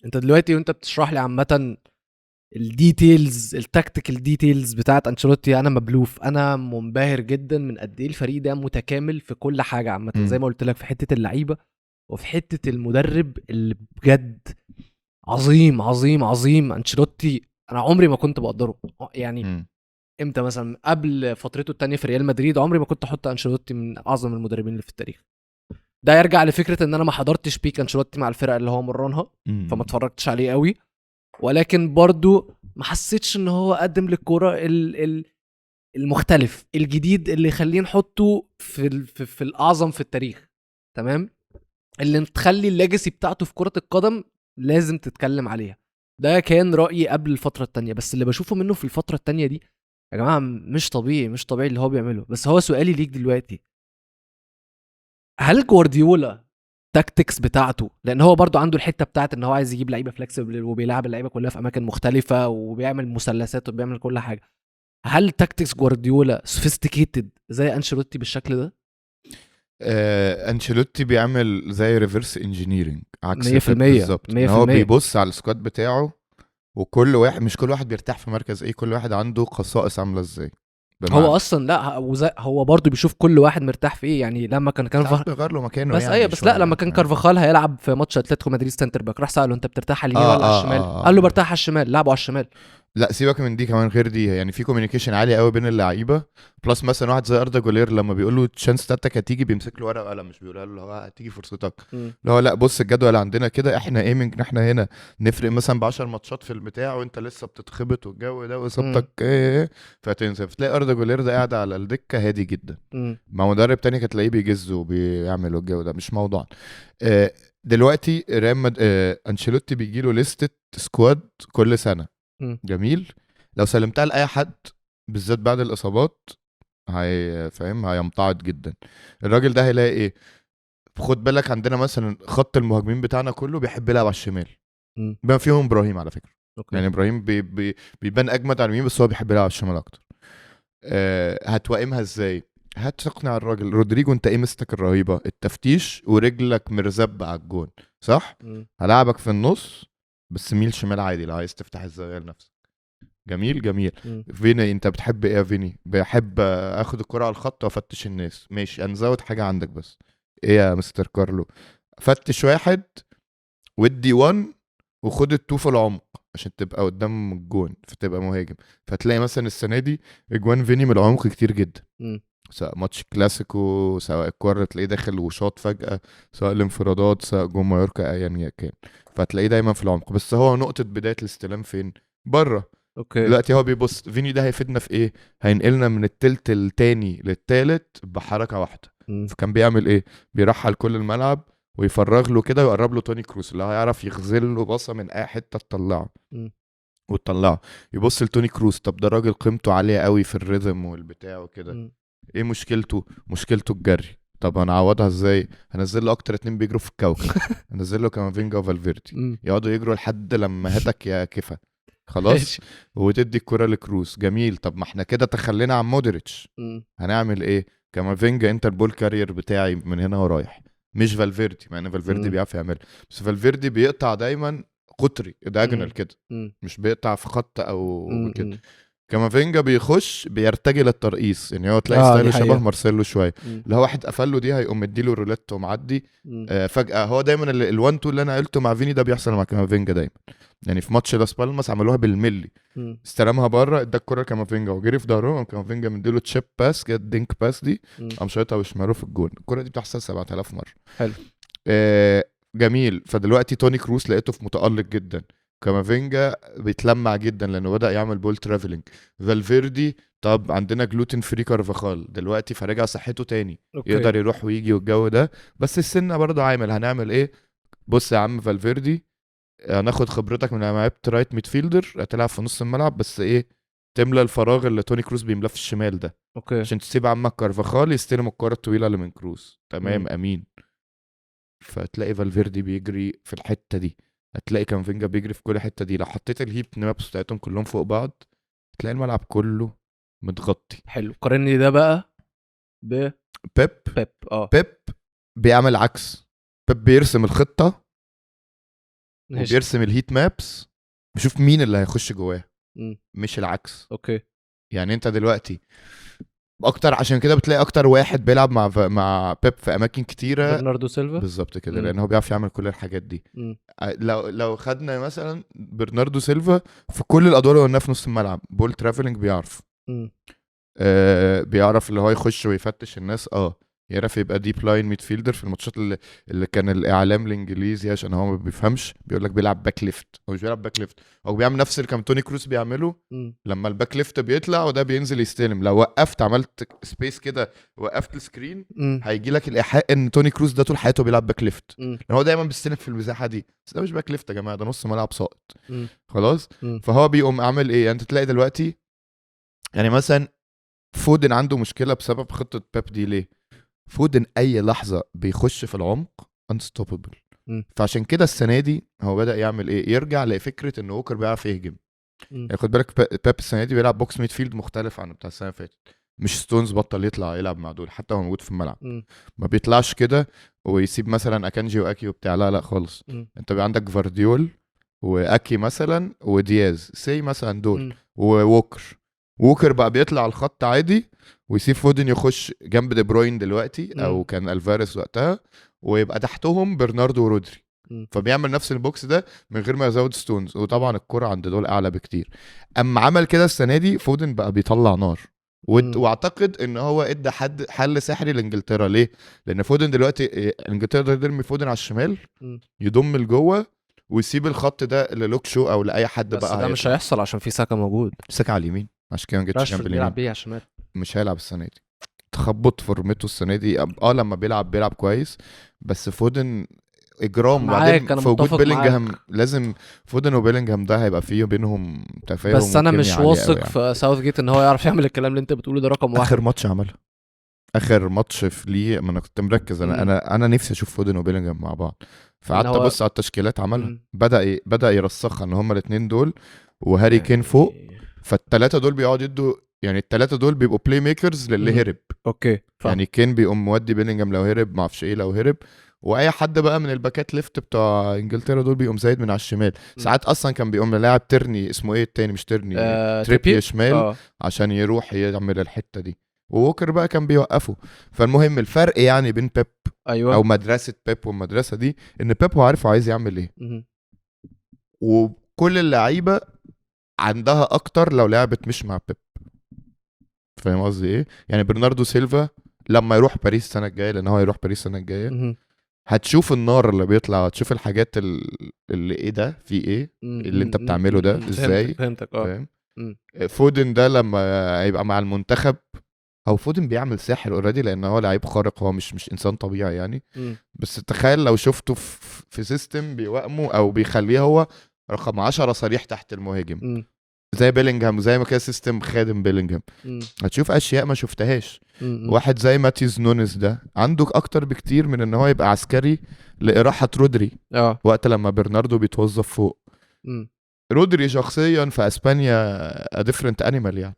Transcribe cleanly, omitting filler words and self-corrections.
انت دلوقتي وانت بتشرح لي عامه الديتيلز التكتيكال ديتيلز بتاعت انشيلوتي، انا مبلوف، انا منبهر جدا من قد ايه الفريق ده متكامل في كل حاجه عامه، زي امم. ما قلت لك في حته اللعيبه وفي حته المدرب اللي بجد عظيم عظيم عظيم. انشيلوتي انا عمري ما كنت بقدره يعني. امم. امتى مثلا قبل فترته التانية في ريال مدريد عمري ما كنت احط انشيلوتي من اعظم المدربين اللي في التاريخ. ده يرجع لفكره ان انا ما حضرتش بيك انشيلوتي مع الفرق اللي هو مرنها، فما امم. اتفرجتش عليه قوي. ولكن برضو ما حسيتش ان هو قدم للكوره المختلف الجديد اللي يخليه نحطه في الاعظم في التاريخ. تمام. اللي تخلي الليجاسي بتاعته في كرة القدم لازم تتكلم عليها. ده كان رأيي قبل الفترة التانية، بس اللي بشوفه منه في الفترة التانية دي يا جماعة مش طبيعي، مش طبيعي اللي هو بيعمله. بس هو سؤالي ليك دلوقتي، هل جوارديولا تاكتكس بتاعته، لان هو برضو عنده الحته بتاعت ان هو عايز يجيب لعيبه فلكسبل وبيلعب اللعيبه كلها في اماكن مختلفه وبيعمل مثلثات وبيعمل كل حاجه، هل تاكتكس جوارديولا سوفيستيكيتد زي انشيلوتي بالشكل ده؟ انشيلوتي بيعمل زي ريفرس انجينيرنج عكس بيب 100% بالظبط، ان هو 100%. بيبص على السكواد بتاعه، وكل واحد مش كل واحد بيرتاح في مركز ايه، كل واحد عنده خصائص عامله ازاي. هو بمعنى اصلا لا هو برضه بيشوف كل واحد مرتاح في ايه. يعني لما كان ساعات بيغير له مكانه بس ايوه، يعني بس لا شويه، لما كان فاهم. كارفاخال هيلعب في ماتش اتلتيكو مدريد سنتر باك، راح ساله انت بترتاح على اليمين اه ولا على اه الشمال؟ اه قال له اه برتاح على الشمال، لعبه على الشمال. لا سيبك من دي كمان، غير دي يعني في كوميونيكيشن عالي قوي بين اللعيبه. بلس مثلا واحد زي اردا جولير لما بيقول له تشانس بتاعتك هتيجي، بيمسك له ورقه وقلم، مش بيقولها له هو هتيجي فرصتك. مم. اللي هو لا بص الجدول عندنا كده، احنا ايمنج ان احنا هنا نفرق مثلا ب 10 ماتشات في البتاع، وانت لسه بتتخبط والجو ده مم. واصابتك ايه، فتنسى. فتلاقي اردا جولير ده قاعد على الدكه هادي جدا، مم. مع مدرب تاني كانت تلاقيه بيجز وبيعمل الجو ده، مش موضوع. آه، دلوقتي انشيلوتي بيجي له لستة سكواد كل سنة. مم. جميل. لو سلمتها لأي حد بالذات بعد الإصابات، فاهم هيمتعض جدا. الراجل ده هيلاقي ايه؟ خد بالك عندنا مثلا خط المهاجمين بتاعنا كله بيحب يلعب على الشمال، مم. بما فيهم ابراهيم على فكرة. اوكي. يعني ابراهيم بيبان اجمد على اليمين، بس هو بيحب يلعب على الشمال اكتر. هتوائمها ازاي؟ هتقنع الراجل رودريجو انت ايه مستك الرهيبه، التفتيش ورجلك مرزبة على الجون، صح؟ مم. هلعبك في النص بس ميل شمال عادي لو عايز تفتح الزاويه لنفسك. جميل جميل. مم. فيني انت بتحب ايه يا فيني؟ بحب اخد الكرة على الخط وافتش الناس، ماشي هنزود حاجه عندك بس. ايه يا مستر كارلو؟ فتش واحد ودي 1 وخد التو في العمق عشان تبقى قدام الجون فتبقى مهاجم. فتلاقي مثلا السنه دي اجوان فيني من العمق كتير جدا، مم. سواء ماتش كلاسيكو، سواء الكورة تلاقيه داخل وشاط فجأة، سواء الانفرادات، سواء جون مايوركا ايا كان. فتلاقيه دايما في العمق، بس هو نقطة بداية الاستلام فين؟ بره. اوكي. دلوقتي هو بيبص فيني ده هيفيدنا في ايه؟ هينقلنا من التلت التاني للتالت بحركة واحدة. مم. فكان بيعمل ايه؟ بيرحل كل الملعب ويفرغ له كده ويقرب له توني كروس، اللي هو هيعرف يغزل له باصة من اي حتة تطلعه مم. وتطلعه. يبص لتوني كروس، طب ده راجل قيمته عالية قوي في الريذم والبتاع وكده، مم. ايه مشكلته؟ مشكلته الجري. طب هنعوضها ازاي؟ هنزل له اكتر اتنين بيجروا في الكوكب، هنزل له كامافينجا وفالفيردي، مم. يقعدوا يجروا لحد لما هاتك يا كفا. خلاص. ماشي. وتدي الكرة لكروس. جميل. طب ما احنا كده تخلينا عن مودريتش، مم. هنعمل ايه؟ كامافينجا انت البول كارير بتاعي من هنا ورايح، مش فالفيردي، مع ان فالفيردي مم. بيعرف يعمل، بس فالفيردي بيقطع دايما قطري دايجونال مم. كده، مم. مش بيقطع في خط او كده. مم. كامافينجا بيخش بيرتجل الترقيص، يعني هو تلاقي اه دي ستايله شبه حقيقة. مارسيلو شويه. مم. لو واحد قفل له دي هيقوم مديله روليت ومعدي. مم. فجاه هو دايما ال1 2 اللي انا قلته مع فيني ده بيحصل مع كامافينجا دايما. يعني في ماتش لاس بالماس عملوها بالملي، مم. استلمها بره ادى الكره كامافينجا وجري في ظهره، قام كامافينجا مديله تشيب باس كده، دينك باس دي، مم. قام شايطها وشماله في الجون. الكره دي بتحصل 7000 مره. حلو. آه، جميل. فدلوقتي توني كروس لقيته في متألق جدا، كامافينجا بيتلمع جدا لانه بدأ يعمل بول ترافلنج. فالفيردي طب عندنا جلوتين فري كارفاخال دلوقتي فرجع صحته تاني، اوكي. يقدر يروح ويجي والجو ده. بس السنة برضه عامل، هنعمل ايه؟ بص يا عم فالفيردي، هناخد خبرتك من لما لعبت رايت ميدفيلدر، هتلعب في نص الملعب بس ايه، تملى الفراغ اللي توني كروس بيملاه في الشمال ده، اوكي. عشان تسيب عمك كارفاخال يستلم الكرة الطويلة اللي من كروس. مم. تمام امين. فتلاقي فالفيردي بيجري في الحته دي، هتلاقي كامفينجا بيجري في كل حته دي. لو حطيت الهيب مابس بتاعتهم كلهم فوق بعض تلاقي الملعب كله متغطي. حلو، قارني ده بقى ب بيب. بيب. اه. بيب بيعمل عكس. بيب بيرسم الخطه ماشي. وبيرسم الهيت مابس، بيشوف مين اللي هيخش جواه مم. مش العكس. اوكي. يعني انت دلوقتي اكتر، عشان كده بتلاقي اكتر واحد بيلعب مع بيب في اماكن كتيره برناردو سيلفا. بالظبط كده، مم. لان هو بيعرف يعمل كل الحاجات دي. مم. لو خدنا مثلا برناردو سيلفا في كل الادوار اللي قلناها في نص الملعب، بول ترافلنج بيعرف، مم. بيعرف اللي هو يخش ويفتش الناس، يعرف يبقى ديب لاين ميدفيلدر في الماتشات اللي كان الاعلام الانجليزي عشان هو ما بيفهمش بيقول لك بيلعب باك ليفت، هو مش بيلعب باك ليفت، هو بيعمل نفس اللي كان توني كروس بيعمله. مم. لما الباك ليفت بيطلع وده بينزل يستلم، لو وقفت عملت سبيس كده وقفت السكرين مم. هيجي لك الايحاء ان توني كروس ده طول حياته بيلعب باك ليفت، مم. لان هو دايما بيستلم في المساحه دي، بس ده مش باك ليفت يا جماعه، ده نص ملعب ساقط. مم. خلاص. مم. فهو بيقوم عامل ايه؟ يعني انت تلاقي دلوقتي يعني مثلا فودن عنده مشكله بسبب خطه بيب دي. ليه؟ فودن اي لحظه بيخش في العمق unstoppable. مم. فعشان كده السنه دي هو بدا يعمل ايه؟ يرجع لفكره ان ووكر بيعرف يهجم. مم. يعني خد بالك بيب السنه دي بيلعب بوكس ميد فيلد مختلف عن بتاع السنه اللي فاتت، مش ستونز بطل يطلع يلعب مع دول حتى هو موجود في الملعب، مم. ما بيطلعش كده ويسيب مثلا اكانجي واكي وبتاع، لا خالص. مم. انت بقى عندك فارديول واكي مثلا ودياز سي مثلا دول مم. ووكر بقى بيطلع الخط عادي ويسيب فودن يخش جنب دي بروين دلوقتي او مم. كان الفاريز وقتها، ويبقى تحتهم برناردو ورودري، مم. فبيعمل نفس البوكس ده من غير ما يزود ستونز، وطبعا الكرة عند دول اعلى بكتير. اما عمل كده السنه دي فودن بقى بيطلع نار، مم. واعتقد ان هو ادى حل سحري لانجلترا. ليه؟ لان فودن دلوقتي انجلترا تقدر ترمي فودن على الشمال مم. يضم لجوه ويسيب الخط ده للوك شو او لاي حد بس بقى ده مش هيطلع. هيحصل عشان في ساكا موجود. ساكا على اليمين، عشان كده ما جتش جنب راشفورد اليمين. بيلعب بيه على الشمال. مش هيلعب السنه دي، تخبط فورمته السنه دي. لما بيلعب كويس، بس فودن اجرام. معاك، وبعدين انا في وجود متفق بيلينجهام معاك. لازم فودن وبيلينجهام ده هيبقى فيه بينهم تفاهم بس انا وكيميا مش عالية واثق قوي يعني. في ساوث جيت ان هو يعرف يعمل الكلام اللي انت بتقوله ده. رقم واحد. اخر ماتش عملها، اخر ماتش في ليه، ما انا كنت مركز، انا نفسي اشوف فودن وبيلينجهام مع بعض، فقعدت هو- ابص على التشكيلات عملها. مم. بدا يرسخها ان هما الاثنين دول وهاري كين فوق، فالثلاثه دول بيقعدوا يدوا، يعني الثلاثه دول بيبقوا بلاي ميكرز للي مم. هرب. اوكي فاهم. يعني كين بيقوم مودي بيلينجهام لو هرب، ما اعرفش ايه لو هرب، واي حد بقى من الباكات ليفت بتوع انجلترا دول بيقوم زايد من على الشمال. ساعات اصلا كان بيقوم لاعب ترني، اسمه ايه التاني مش ترني، تريبي شمال، عشان يروح يعمل الحته دي، ووكر بقى كان بيوقفه. فالمهم الفرق يعني بين بيب ايوه او مدرسه بيب والمدرسه دي، ان بيب هو عارف هو عايز يعمل ايه، مم. وكل اللعيبه عندها اكتر لو لعبت مش مع بيب. فاهم قصدي ايه؟ يعني برناردو سيلفا لما يروح باريس السنه الجايه، لان هو هيروح باريس السنه الجايه، مم. هتشوف النار اللي بيطلع، هتشوف الحاجات اللي ايه ده في ايه اللي انت بتعمله ده ازاي. فهمتك فاهم؟ مم. فودن ده لما هيبقى مع المنتخب، او فودن بيعمل ساحر اوريدي لان هو لعيب خارق، هو مش انسان طبيعي يعني. مم. بس تخيل لو شفته في سيستم بيوقمه او بيخليه هو رقم 10 صريح تحت المهاجم، مم. زي بيلينجهام، زي ما كان سيستم خادم بيلينجهام، مم. هتشوف اشياء ما شفتهاش. مم. واحد زي ماتيز نونيز ده عنده اكتر بكتير من ان هو يبقى عسكري لاراحه رودري وقت لما برناردو بيتوظف فوق. مم. رودري شخصيا في اسبانيا a different animal يعني.